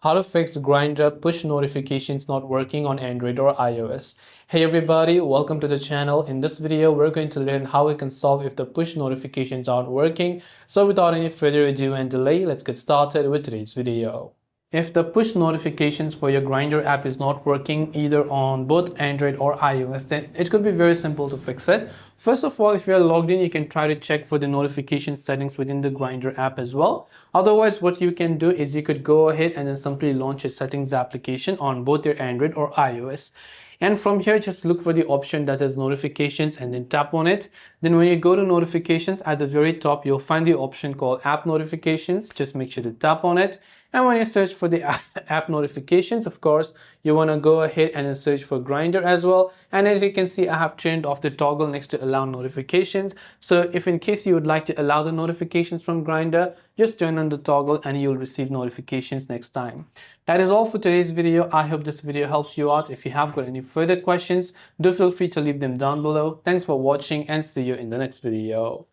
How to fix Grindr push notifications not working on Android or iOS. Hey everybody, welcome to the channel. In this video, we're going to learn how we can solve if the push notifications aren't working. So without any further ado and delay, let's get started with today's video. If the push notifications for your Grindr app is not working either on both Android or iOS, then it could be very simple to fix it. First of all, if you're logged in, you can try to check for the notification settings within the Grindr app as well. Otherwise, what you can do is you could go ahead and then simply launch a settings application on both your Android or iOS. And from here, just look for the option that says notifications and then tap on it. Then when you go to notifications, at the very top, you'll find the option called app notifications. Just make sure to tap on it. And when you search for the app notifications, of course, you want to go ahead and then search for Grindr as well. And as you can see, I have turned off the toggle next to allow notifications. So if in case you would like to allow the notifications from Grindr, just turn on the toggle and you'll receive notifications next time. That is all for today's video. I hope this video helps you out. If you have got any further questions, do feel free to leave them down below. Thanks for watching and see you in the next video.